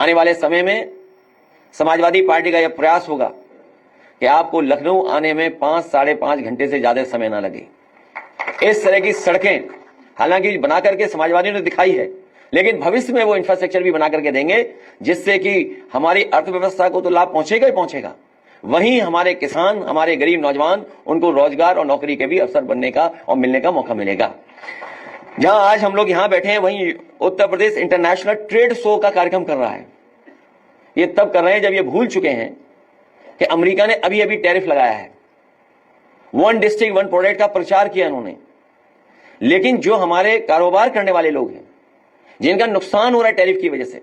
आने वाले समय में समाजवादी पार्टी का यह प्रयास होगा कि आपको लखनऊ आने में 5-5.5 घंटे से ज्यादा समय ना लगे। इस तरह की सड़कें हालांकि बना करके समाजवादियों ने दिखाई है, लेकिन भविष्य में वो इंफ्रास्ट्रक्चर भी बना करके देंगे जिससे कि हमारी अर्थव्यवस्था को तो लाभ पहुंचेगा ही पहुंचेगा, वहीं हमारे किसान, हमारे गरीब नौजवान, उनको रोजगार और नौकरी के भी अवसर बनने का और मिलने का मौका मिलेगा। जहां आज हम लोग यहां बैठे हैं, वहीं Uttar Pradesh international trade show का कार्यक्रम कर रहा है। ये तब कर रहे हैं जब ये भूल चुके हैं कि अमेरिका ने अभी अभी टैरिफ लगाया है। 1 डिस्ट्रिक्ट 1 प्रोडक्ट का प्रचार किया उन्होंने, लेकिन जो हमारे कारोबार करने वाले लोग हैं, जिनका नुकसान हो रहा है टैरिफ की वजह से,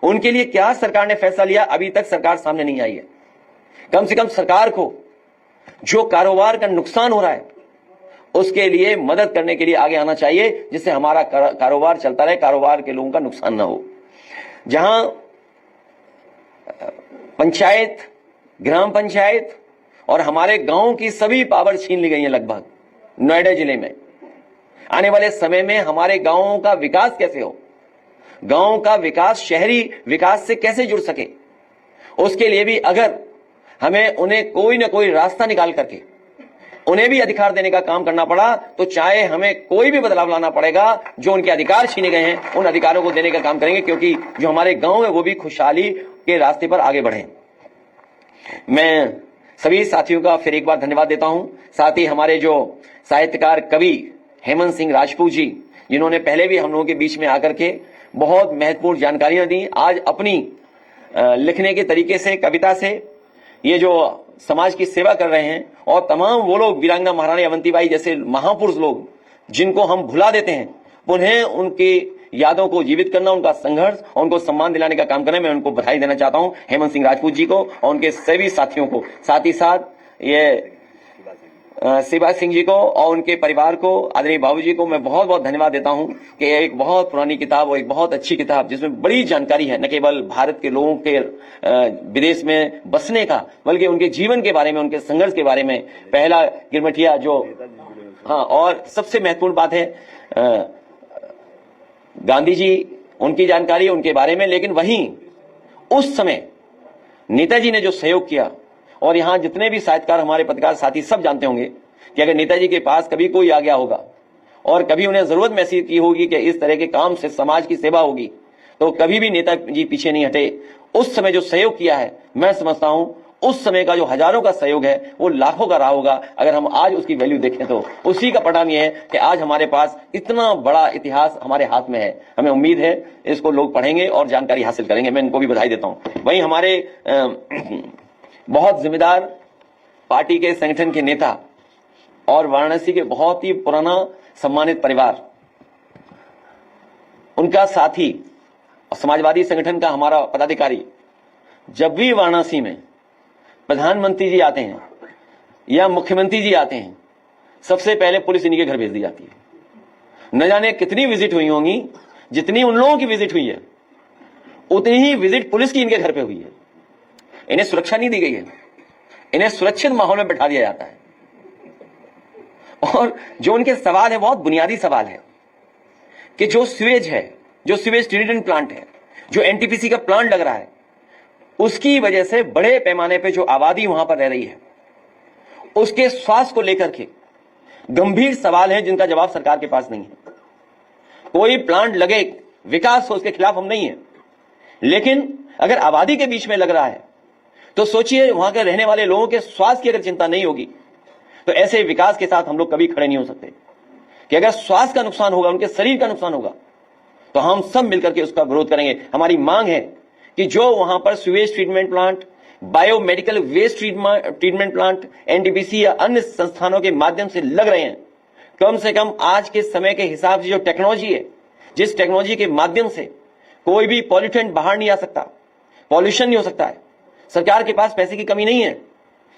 उनके लिए क्या सरकार ने फैसला लिया, अभी तक सरकार सामने नहीं आई है। कम से कम सरकार को जो कारोबार का नुकसान हो रहा है उसके लिए मदद करने के लिए आगे आना चाहिए, जिससे हमारा कारोबार चलता रहे, कारोबार के लोगों का नुकसान ना हो। जहां पंचायत, ग्राम पंचायत और हमारे गांव की सभी पावर छीन ली गई है लगभग नोएडा जिले में। आने वाले समय में हमारे गांवों का विकास कैसे हो, गांव का विकास शहरी विकास से कैसे जुड़ सके, उसके लिए भी अगर हमें उन्हें कोई ना कोई रास्ता निकाल करके उन्हें भी अधिकार देने का काम करना पड़ा, तो चाहे हमें कोई भी बदलाव लाना पड़ेगा, जो उनके अधिकार छीने गए हैं उन अधिकारों को देने का काम करेंगे, क्योंकि जो हमारे गांव है वो भी खुशहाली के रास्ते पर आगे बढ़े। मैं सभी साथियों का फिर एक बार धन्यवाद देता हूं। साथ ही हमारे जो साहित्यकार कवि हेमंत सिंह राजपूत जी, जिन्होंने पहले भी हम लोगों के बीच में आकर के बहुत महत्वपूर्ण जानकारियां दी, आज अपनी लिखने के तरीके से, कविता से ये जो समाज की सेवा कर रहे हैं, और तमाम वो लोग वीरांगना महारानी अवंतीबाई जैसे महापुरुष लोग जिनको हम भुला देते हैं, उन्हें उनकी यादों को जीवित करना, उनका संघर्ष और उनको सम्मान दिलाने का काम करना, मैं उनको बधाई देना चाहता हूं, हेमंत सिंह राजपूत जी को और उनके सभी साथियों को। साथ ही साथ ये शिवराज सिंह जी को और उनके परिवार को, आदरणीय बाबू जी को मैं बहुत बहुत धन्यवाद देता हूं कि एक बहुत पुरानी किताब और एक बहुत अच्छी किताब जिसमें बड़ी जानकारी है, न केवल भारत के लोगों के विदेश में बसने का, बल्कि उनके जीवन के बारे में, उनके संघर्ष के बारे में। पहला गिरमठिया जो, हाँ, और सबसे महत्वपूर्ण बात है गांधी जी, उनकी जानकारी उनके बारे में। लेकिन वहीं उस समय नेताजी ने जो सहयोग किया, और यहां जितने भी साहित्यकार, हमारे पत्रकार साथी सब जानते होंगे कि अगर नेताजी के पास कभी कोई आ गया होगा और कभी उन्हें जरूरत महसूस की होगी कि इस तरह के काम से समाज की सेवा होगी, तो कभी भी नेताजी पीछे नहीं हटे। उस समय जो सहयोग किया है, मैं समझता हूं उस समय का जो हजारों का सहयोग है वो लाखों का रहा होगा। अगर हम आज उसकी वैल्यू देखें तो उसी का परिणाम यह है कि आज हमारे पास इतना बड़ा इतिहास हमारे हाथ में है। हमें उम्मीद है इसको लोग पढ़ेंगे और जानकारी हासिल करेंगे। मैं इनको भी बधाई देता हूं। वहीं हमारे बहुत जिम्मेदार पार्टी के संगठन के नेता और वाराणसी के बहुत ही पुराना सम्मानित परिवार, उनका साथी, समाजवादी संगठन का हमारा पदाधिकारी, जब भी वाराणसी में प्रधानमंत्री जी आते हैं या मुख्यमंत्री जी आते हैं, सबसे पहले पुलिस इन्हीं के घर भेज दी जाती है। न जाने कितनी विजिट हुई होंगी, जितनी उन लोगों की विजिट हुई है उतनी ही विजिट पुलिस की इनके घर पे हुई है। इन्हें सुरक्षा नहीं दी गई है, इन्हें सुरक्षित माहौल में बैठा दिया जाता है। और जो उनके सवाल है बहुत बुनियादी सवाल है कि जो सीवेज है, जो सीवेज ट्रीटमेंट प्लांट है, जो एनटीपीसी का प्लांट लग रहा है, उसकी वजह से बड़े पैमाने पे जो आबादी वहां पर रह रही है, उसके स्वास्थ्य को लेकर के गंभीर सवाल हैं जिनका जवाब सरकार के पास नहीं है। कोई प्लांट लगे, विकास हो, उसके खिलाफ हम नहीं है, लेकिन अगर आबादी के बीच में लग रहा है तो सोचिए वहां के रहने वाले लोगों के स्वास्थ्य की अगर चिंता नहीं होगी तो ऐसे विकास के साथ हम लोग कभी खड़े नहीं हो सकते। कि अगर स्वास्थ्य का नुकसान होगा, उनके शरीर का नुकसान होगा, तो हम सब मिलकर के उसका विरोध करेंगे। हमारी मांग है कि जो वहां पर sewage treatment plant, biomedical waste treatment plant, NTPC या अन्य संस्थानों के माध्यम से लग रहे हैं, कम से कम आज के समय के हिसाब से जो टेक्नोलॉजी है, जिस टेक्नोलॉजी के माध्यम से कोई भी पॉल्यूटेंट बाहर नहीं आ सकता, पॉल्यूशन नहीं हो सकता है, सरकार के पास पैसे की कमी नहीं है।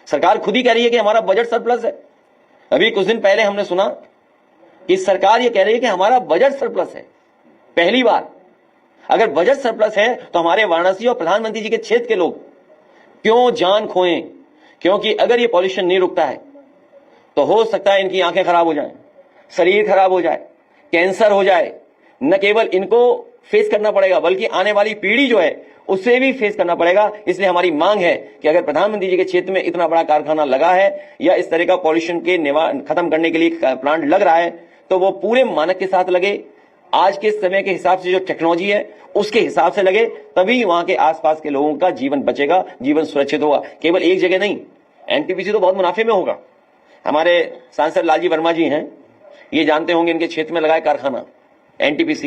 सरकार खुद ही कह रही है कि हमारा बजट सरप्लस है। अभी कुछ दिन पहले हमने सुना कि सरकार ये कह रही है कि हमारा बजट सरप्लस है। पहली बार अगर बजट सरप्लस है तो हमारे वाराणसी और प्रधानमंत्री जी के क्षेत्र के लोग क्यों जान खोएं? क्योंकि अगर ये पॉल्यूशन नहीं रुकता है तो हो सकता है इनकी आंखें खराब हो जाएं, शरीर खराब हो जाए, कैंसर हो जाए। न केवल इनको फेस करना पड़ेगा, बल्कि आने वाली पीढ़ी जो है उसे भी फेस करना पड़ेगा। इसलिए हमारी मांग है कि अगर प्रधानमंत्री जी के क्षेत्र में इतना बड़ा कारखाना लगा है या इस तरह का पॉल्यूशन के खत्म करने के लिए प्लांट लग रहा है, तो वो पूरे मानक के साथ लगे, आज के समय के हिसाब से जो टेक्नोलॉजी है उसके हिसाब से लगे, तभी वहां के आसपास के लोगों का जीवन बचेगा, जीवन सुरक्षित होगा। केवल एक जगह नहीं, एनटीपीसी तो बहुत मुनाफे में होगा। हमारे सांसद लालजी वर्मा जी हैं, ये जानते होंगे, इनके क्षेत्र में लगाए कारखाना एनटीपीसी